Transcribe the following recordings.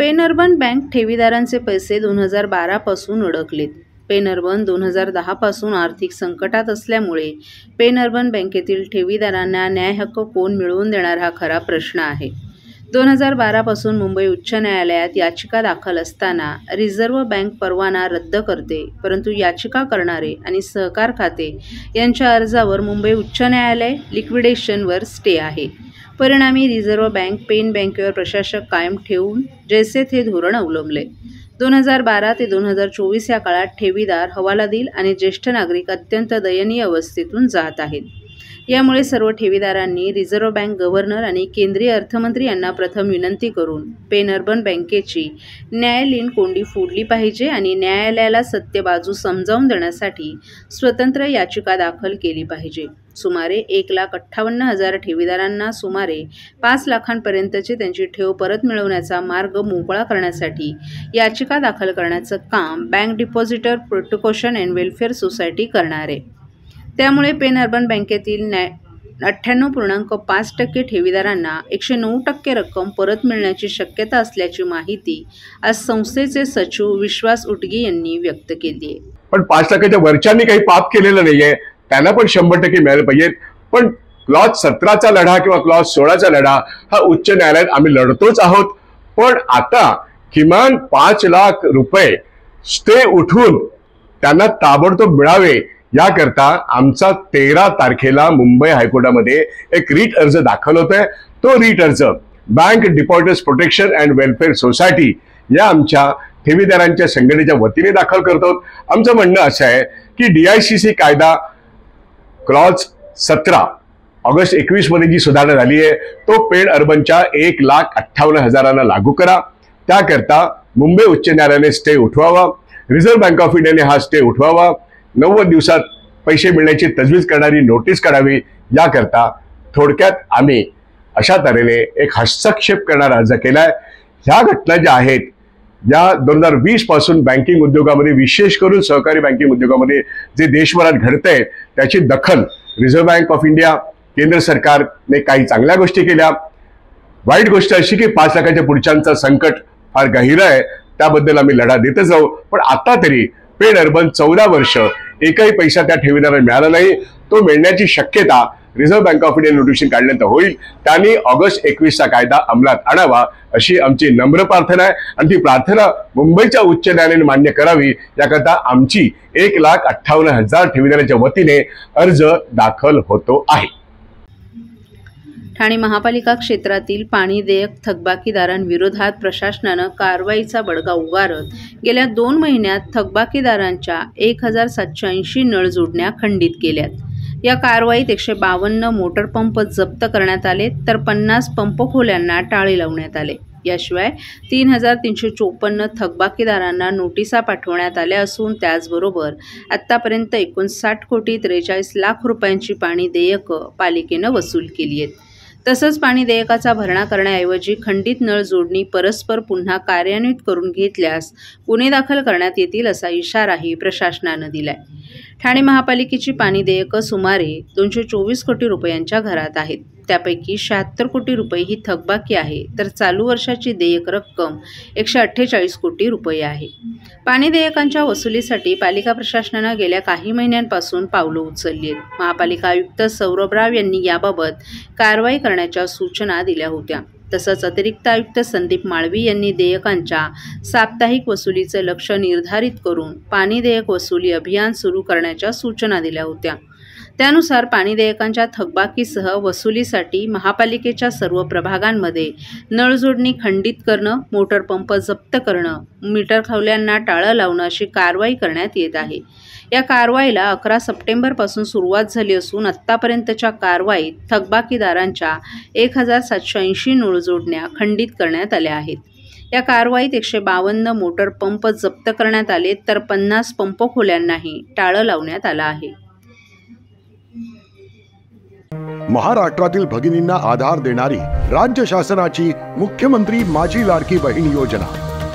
Pen urban bank ठेवीदारांचे पैसे 2012 पासून अडकलेत. Pen urban 2010 पासून आर्थिक संकटात असल्यामुळे पेन अर्बन बँकेतील ठेवीदारांना न्याय हक्क कोण मिळवून देणार हा खरा प्रश्न आहे. 2012 पासून मुंबई उच्च न्यायालयात याचिका दाखल असताना रिझर्व्ह बँक परवाना रद्द करते, परंतु याचिका करणारे आणि सहकार खाते यांच्या अर्जावर मुंबई उच्च न्यायालय लिक्विडेशनवर स्टे आहे. परिणामी रिझर्व्ह बँक पेन बँकेवर प्रशासक कायम ठेवून जैसे थे धोरण अवलंबले. 2012 ते 2024 या काळात ठेवीदार, हवालादिल आणि ज्येष्ठ नागरिक अत्यंत दयनीय अवस्थेतून जात आहेत. यामुळे सर्व ठेवीदारांनी रिझर्व्ह बँक गव्हर्नर आणि केंद्रीय अर्थमंत्री यांना प्रथम विनंती करून पेन अर्बन बँकेची न्यायालयीन कोंडी फोडली पाहिजे आणि न्यायालयाला सत्य बाजू समजावून देण्यासाठी स्वतंत्र याचिका दाखल केली पाहिजे. सुमारे 1,58,000 ठेवीदारांना सुमारे 5 लाखांपर्यंतची त्यांची ठेव परत मिळवण्याचा मार्ग मोकळा करण्यासाठी याचिका दाखल करण्याचं काम bank depositor protection and welfare society करणार आहे. त्यामुळे पेन अर्बन बँकेतील 98.5% ठेवीदारांना 109% रक्कम परत मिळण्याची शक्यता असल्याची माहिती आज संस्थेचे सचिव विश्वास उटगी यांनी व्यक्त केली आहे. पण 5% वरच्यांनी काही पाप केलेलं नाहीये, त्यांना पण 100% मिळाले पाहिजेत. पण क्लॉज 17चा लढा किंवा क्लॉज 16चा लढा हा उच्च न्यायालयात आम्ही लढतोच आहोत. पण आता किमान 5 लाख रुपये स्टे उठवून त्यांना ताबडतोब मिळावे याकरता आमचा 13 तारखेला मुंबई हायकोर्टामध्ये एक रीट अर्ज दाखल होतोय. तो रीट अर्ज bank depositors protection and welfare society या आमच्या ठेवीदारांच्या संघटनेच्या वतीने दाखल करतो. आमचं म्हणणं असं आहे की DICC कायदा क्लॉज 17 ऑगस्ट 21 मध्ये जी सुधारणा झाली आहे तो पेन अर्बनच्या 1,58,000 लागू करा. त्याकरता मुंबई उच्च न्यायालयाने स्टे उठवावा, रिझर्व्ह बँक ऑफ इंडियाने हा स्टे उठवावा, 90 दिवसात पैसे मिळण्याची तजवीज करणारी नोटीस काढावी. याकरता थोडक्यात आम्ही अशा तऱ्हेने एक हस्तक्षेप करणारा अर्ज केलाय. ह्या घटना ज्या आहेत या 2020 पासून बँकिंग उद्योगामध्ये, विशेष करून सहकारी बँकिंग उद्योगामध्ये जे देशभरात घडतंय त्याची दखल रिझर्व्ह बँक ऑफ इंडिया, केंद्र सरकारने काही चांगल्या गोष्टी केल्या. वाईट गोष्ट अशी की 5 लाखाच्या पुढच्यांचं संकट फार गहिरं आहे, त्याबद्दल आम्ही लढा देतच जाऊ. पण आता तरी पेन अर्बन 14 वर्ष एकही पैसा त्या ठेवीदाराला मिळाला नाही. तो मिळण्याची शक्यता reserve bank of India notification काढल्यानंतर होईल. त्यांनी ऑगस्ट 21 चा कायदा अंमलात आणावा अशी आमची नम्र प्रार्थना आहे आणि ती प्रार्थना मुंबईच्या उच्च न्यायालयाने मान्य करावी याकरता आमची 1,58,000 ठेवीदारांच्या वतीने अर्ज दाखल होतो आहे. ठाणे महापालिका क्षेत्रातील पाणी देयक थकबाकीदारांविरोधात प्रशासनानं कारवाईचा बडगा उगारत गेल्या 2 महिन्यात थकबाकीदारांच्या 1,780 नळ जोडण्या खंडित केल्यात. या कारवाईत 152 मोटर पंप जप्त करण्यात आले तर 50 पंपखोल्यांना टाळे लावण्यात आले. याशिवाय 3,354 थकबाकीदारांना नोटिसा पाठवण्यात आल्या असून त्याचबरोबर आत्तापर्यंत 59 कोटी 43 लाख रुपयांची पाणी देयकं पालिकेनं वसूल केली आहेत. तसंच पाणी देयकाचा भरणा करण्याऐवजी खंडित नळ जोडणी परस्पर पुन्हा कार्यान्वित करून घेतल्यास गुन्हे दाखल करण्यात येतील असा इशाराही प्रशासनानं दिलाय. ठाणे महापालिकेची पाणी देयकं सुमारे 224 कोटी रुपयांच्या घरात आहेत. त्यापैकी 76 कोटी रुपये ही थकबाकी आहे तर चालू वर्षाची देयक रक्कम 148 कोटी रुपये आहे. पाणी देयकांच्या वसुलीसाठी पालिका प्रशासनानं गेल्या काही महिन्यांपासून पावलं उचलली आहेत. महापालिका आयुक्त सौरभ राव यांनी याबाबत कारवाई करण्याच्या सूचना दिल्या होत्या. तसंच अतिरिक्त आयुक्त संदीप माळवी यांनी देयकांच्या साप्ताहिक वसुलीचं लक्ष्य निर्धारित करून पाणी देयक वसुली अभियान सुरू करण्याच्या सूचना दिल्या होत्या. त्यानुसार पाणी देयकांच्या थकबाकीसह वसुलीसाठी महापालिकेच्या सर्व प्रभागांमध्ये नळजोडणी खंडित करणं, मोटर पंप जप्त करणं, मीटर खवल्यांना टाळं लावणं अशी कारवाई करण्यात येत आहे. या कारवाईला 11 सप्टेंबरपासून सुरुवात झाली असून आत्तापर्यंतच्या कारवाईत थकबाकीदारांच्या 1,780 नळजोडण्या खंडित करण्यात आल्या आहेत. या कारवाईत 152 मोटर पंप जप्त करण्यात आले तर 50 पंपखोल्यांनाही टाळं लावण्यात आलं आहे. महाराष्ट्रातील भगिनींना आधार देणारी राज्य शासनाची मुख्यमंत्री माझी लाडकी बहीण योजना.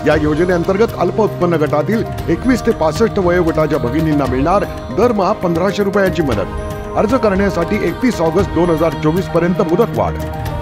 या योजनेअंतर्गत अल्प उत्पन्न गटातील 21 ते 65 वयोगटाच्या भगिनींना मिळणार दरमहा 1,500 रुपयाची मदत. अर्ज करण्यासाठी 31 ऑगस्ट 2024 पर्यंत मुदतवाढ.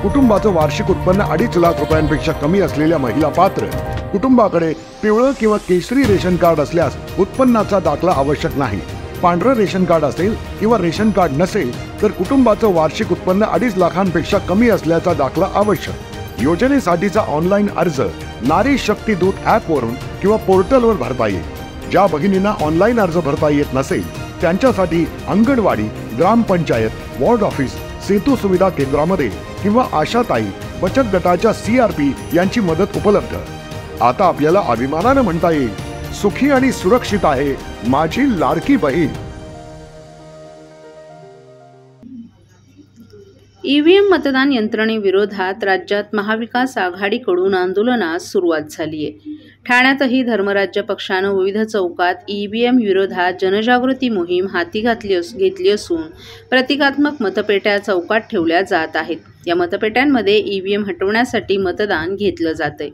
कुटुंबाचं वार्षिक उत्पन्न 2.5 लाख रुपयांपेक्षा कमी असलेल्या महिला पात्र. कुटुंबाकडे पिवळं किंवा केशरी रेशन कार्ड असल्यास उत्पन्नाचा दाखला आवश्यक नाही. पांढरं रेशन कार्ड असेल किंवा रेशन कार्ड नसेल तर कुटुंबाचं वार्षिक उत्पन्न 2.5 लाखांपेक्षा कमी असल्याचा दाखला आवश्यक. योजनेसाठीचा ऑनलाईन अर्ज नारी शक्ती दूत ॲप वरून किंवा पोर्टलवर भरता येईल. ज्या भगिनींना ऑनलाईन अर्ज भरता येत नसेल त्यांच्यासाठी अंगणवाडी, ग्रामपंचायत, वॉर्ड ऑफिस, सेतू सुविधा केंद्रामध्ये किंवा आशाताई बचत गटाच्या CRP यांची मदत उपलब्ध. आता आपल्याला अभिमानानं म्हणता येईल, सुखी आणि सुरक्षित आहे माझी लाडकी बहीण. EVM मतदान यंत्रणेविरोधात राज्यात महाविकास आघाडीकडून आंदोलनास सुरुवात झाली आहे. ठाण्यातही धर्मराज्य पक्षानं विविध चौकात EVM विरोधात जनजागृती मोहीम हाती घेतली असून प्रतिकात्मक मतपेट्या चौकात ठेवल्या जात आहेत. या मतपेट्यांमध्ये EVM हटवण्यासाठी मतदान घेतलं जातंय.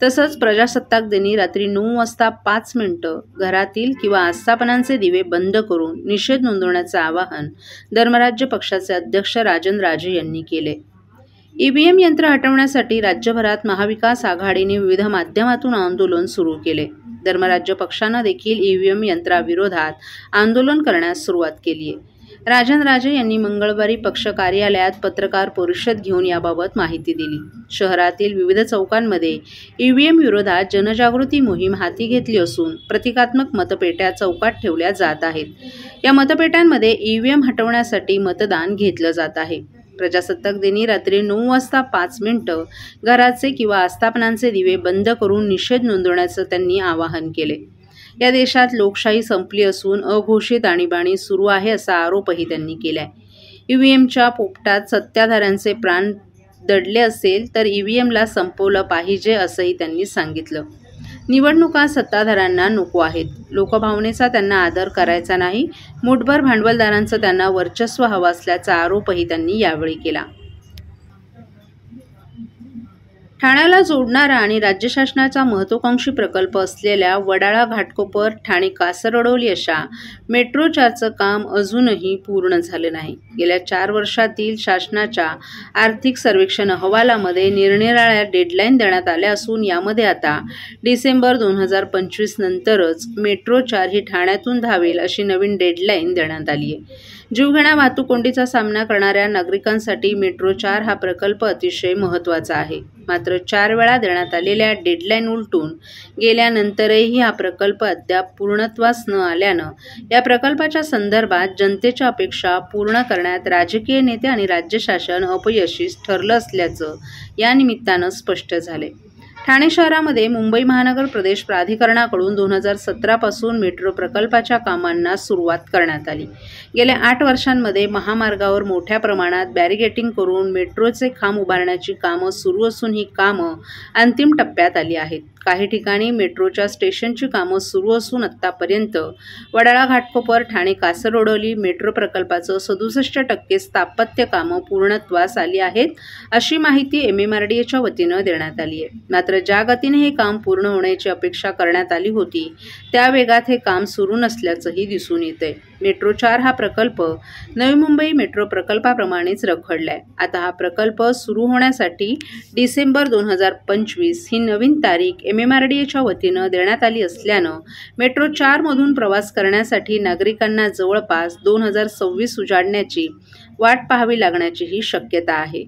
तसंच प्रजासत्ताक दिनी रात्री 9 वाजता 5 मिनिटं घरातील किंवा आस्थापनांचे दिवे बंद करून निषेध नोंदवण्याचं आवाहन धर्मराज्य पक्षाचे अध्यक्ष राजन राजे यांनी केले. EVM यंत्र हटवण्यासाठी राज्यभरात महाविकास आघाडीने विविध माध्यमातून आंदोलन सुरू केले. धर्मराज्य पक्षानं देखील EVM यंत्राविरोधात आंदोलन करण्यास सुरुवात केली आहे. राजन राजे यांनी मंगळवारी पक्ष कार्यालयात पत्रकार परिषद घेऊन याबाबत माहिती दिली. शहरातील विविध चौकांमध्ये EVM विरोधात जनजागृती मोहीम हाती घेतली असून प्रतिकात्मक मतपेट्या चौकात ठेवल्या जात आहेत. या मतपेट्यांमध्ये EVM हटवण्यासाठी मतदान घेतलं जात आहे. प्रजासत्ताक दिनी रात्री 9 वाजता 5 मिनिटं घराचे किंवा आस्थापनांचे दिवे बंद करून निषेध नोंदवण्याचं त्यांनी आवाहन केले. या देशात लोकशाही संपली असून अघोषित आणीबाणी सुरू आहे असा आरोपही त्यांनी केलाय. EVMच्या पोपटात सत्ताधाऱ्यांचे प्राण दडले असेल तर EVMला संपवलं पाहिजे असंही त्यांनी सांगितलं. निवडणुका सत्ताधाऱ्यांना नको आहेत. लोकभावनेचा त्यांना आदर करायचा नाही. मुठभर भांडवलदारांचं त्यांना वर्चस्व हवं असल्याचा आरोपही त्यांनी यावेळी केला. ठाण्याला जोडणारा आणि राज्य शासनाचा महत्त्वाकांक्षी प्रकल्प असलेल्या वडाळा घाटकोपर ठाणे कासरडोली अशा मेट्रो 4चं काम अजूनही पूर्ण झालं नाही. गेल्या 4 वर्षातील शासनाच्या आर्थिक सर्वेक्षण अहवालामध्ये निरनिराळ्या डेडलाईन देण्यात आल्या असून यामध्ये आता डिसेंबर 2025 नंतरच मेट्रो 4 ही ठाण्यातून धावेल अशी नवीन डेडलाईन देण्यात आली आहे. जीवघेण्या वाहतूक कोंडीचा सामना करणाऱ्या नागरिकांसाठी मेट्रो 4 हा प्रकल्प अतिशय महत्त्वाचा आहे. मात्र 4 वेळा देण्यात आलेल्या डेडलाईन उलटून गेल्यानंतरही हा प्रकल्प अद्याप पूर्णत्वास न आल्यानं या प्रकल्पाच्या संदर्भात जनतेच्या अपेक्षा पूर्ण करण्यात राजकीय नेते आणि राज्य शासन अपयशी ठरलं असल्याचं या निमित्तानं स्पष्ट झाले. ठाणे शहरामध्ये मुंबई महानगर प्रदेश प्राधिकरणाकडून 2017 पासून मेट्रो प्रकल्पाच्या कामांना सुरुवात करण्यात आली. गेल्या 8 वर्षांमध्ये महामार्गावर मोठ्या प्रमाणात बॅरिगेटिंग करून मेट्रोचे खांब उभारण्याची कामं सुरू असून ही कामं अंतिम टप्प्यात आली आहेत. काही ठिकाणी मेट्रोच्या स्टेशनची कामं सुरू असून आत्तापर्यंत वडाळा घाटकोपर ठाणे कासरडोली मेट्रो प्रकल्पाचं 67% स्थापत्य कामं पूर्णत्वास आली आहेत अशी माहिती MMRDAच्या वतीनं देण्यात आली आहे. मात्र ज्या गतीने हे काम पूर्ण होण्याची अपेक्षा करण्यात आली होती त्या वेगात हे काम सुरू नसल्याचंही दिसून येतंय. मेट्रो 4 हा प्रकल्प नवी मुंबई मेट्रो प्रकल्पाप्रमाणेच रखडलाय. आता हा प्रकल्प सुरू होण्यासाठी डिसेंबर 2025 ही नवीन तारीख MMRDAच्या वतीनं देण्यात आली असल्यानं मेट्रो 4 मधून प्रवास करण्यासाठी नागरिकांना जवळपास 2026 उजाडण्याची वाट पाहावी लागण्याचीही शक्यता आहे.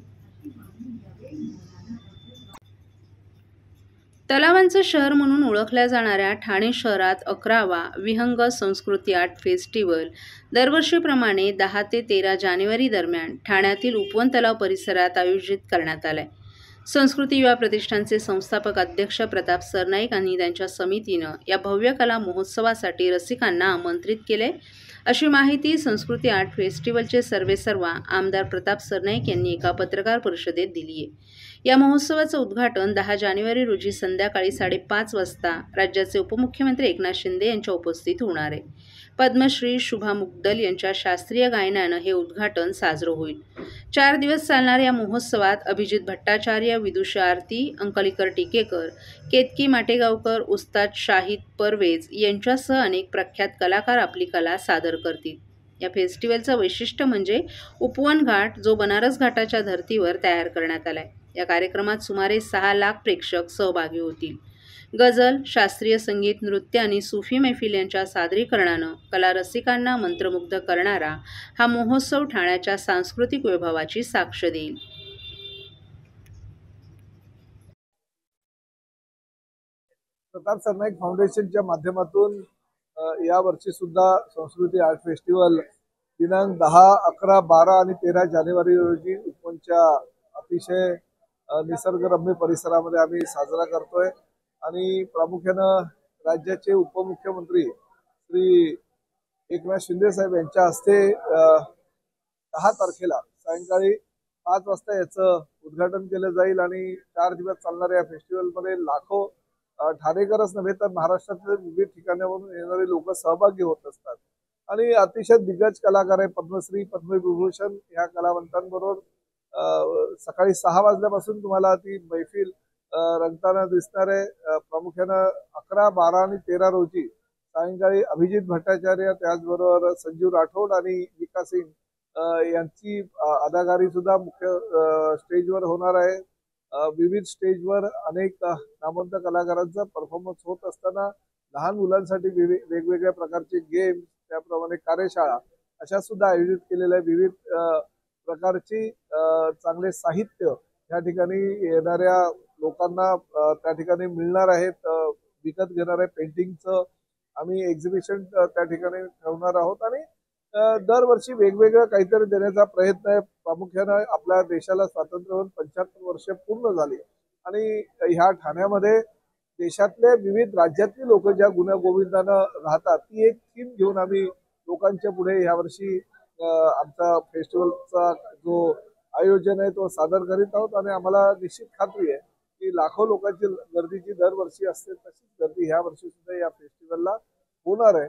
तलावांचं शहर म्हणून ओळखल्या जाणाऱ्या ठाणे शहरात 11वा विहंग संस्कृती आर्ट फेस्टिवल दरवर्षीप्रमाणे 10 ते 13 जानेवारी दरम्यान ठाण्यातील उपवन तलाव परिसरात आयोजित करण्यात आलाय. संस्कृती युवा प्रतिष्ठानचे संस्थापक अध्यक्ष प्रताप सरनाईक यांनी त्यांच्या समितीनं या भव्य कला महोत्सवासाठी रसिकांना आमंत्रित केले अशी माहिती संस्कृती आर्ट फेस्टिवलचे सर्वेसर्वा आमदार प्रताप सरनाईक यांनी एका पत्रकार परिषदेत दिली आहे. या महोत्सवाचं उद्घाटन 10 जानेवारी रोजी संध्याकाळी 5:30 वाजता राज्याचे उपमुख्यमंत्री एकनाथ शिंदे यांच्या उपस्थितीत होणार आहे. पद्मश्री शुभा मुग्दल यांच्या शास्त्रीय गायनानं हे उद्घाटन साजरं होईल. 4 दिवस चालणाऱ्या या महोत्सवात अभिजित भट्टाचार्य, विदुषा आरती, अंकलिकर टिकेकर, केतकी माटेगावकर, उस्ताद शाहिद परवेज यांच्यासह अनेक प्रख्यात कलाकार आपली कला सादर करतील. या फेस्टिवलचं वैशिष्ट्य म्हणजे उपवन घाट जो बनारस घाटाच्या धर्तीवर तयार करण्यात आलाय. या कार्यक्रमात सुमारे 6 लाख प्रेक्षक सहभागी होतील. गझल, शास्त्रीय संगीत, नृत्य आणि सुफी मैफिल यांच्या सादरीकरणानं कलारसिकांना मंत्रमुग्ध करणारा हा महोत्सव ठाण्याच्या सांस्कृतिक वैभवाची साक्ष देईल. प्रताप सरनाईक फाउंडेशनच्या माध्यमातून या वर्षी सुद्धा संस्कृती आर्ट फेस्टिवल दिनांक 10, 11, 12 आणि 13 जानेवारी रोजी उपवनच्या अतिशय निसर्गरम्य परिसरामध्ये आम्ही साजरा करतोय. आणि प्रामुख्यानं राज्याचे उपमुख्यमंत्री श्री एकनाथ शिंदे साहेब यांच्या हस्ते 10 तारखेला सायंकाळी 5 वाजता याचं उद्घाटन केलं जाईल. आणि 4 दिवस चालणाऱ्या या फेस्टिवलमध्ये लाखो ठाणेकरच नव्हे तर महाराष्ट्रातील विविध ठिकाणावरून येणारे लोक सहभागी होत असतात. आणि अतिशय दिग्गज कलाकार आहे, पद्मश्री, पद्मविभूषण या कलावंतांबरोबर सकाळी 6 वाजल्यापासून तुम्हाला ती मैफिल रंगताना दिसणार आहे. प्रामुख्यानं 11, 12 आणि 13 रोजी सायंकाळी अभिजित भट्टाचार्य, त्याचबरोबर संजीव राठोड आणि विकास सिंग यांची अदाकारी सुद्धा मुख्य स्टेजवर होणार आहे. विविध स्टेजवर अनेक नामवंत कलाकारांचा परफॉर्मन्स होत असताना लहान मुलांसाठी वेगवेगळ्या प्रकारचे गेम, त्याप्रमाणे कार्यशाळा अशा सुद्धा आयोजित केलेल्या विविध प्रकारची चांगले साहित्य या ठिकाणी येणाऱ्या लोकांना त्या ठिकाणी मिळणार आहेत. विकत घेणार आहे पेंटिंगचं आम्ही एक्झिबिशन त्या ठिकाणी ठेवणार आहोत. आणि दरवर्षी वेगवेगळं काहीतरी देण्याचा प्रयत्न आहे. प्रामुख्यानं आपल्या देशाला स्वातंत्र्य होऊन 75 वर्ष पूर्ण झाली आणि ह्या ठाण्यामध्ये देशातले विविध राज्यातली लोक ज्या गुण्यागोविंदानं राहतात ती एक थीम घेऊन आम्ही लोकांच्या पुढे यावर्षी आमचा फेस्टिवलचा जो आयोजन आहे तो सादर करीत आहोत. आणि आम्हाला निश्चित खात्री आहे की लाखो लोकांची गर्दीची दरवर्षी असते तशीच गर्दी ह्या वर्षी सुद्धा या फेस्टिवलला होणार आहे.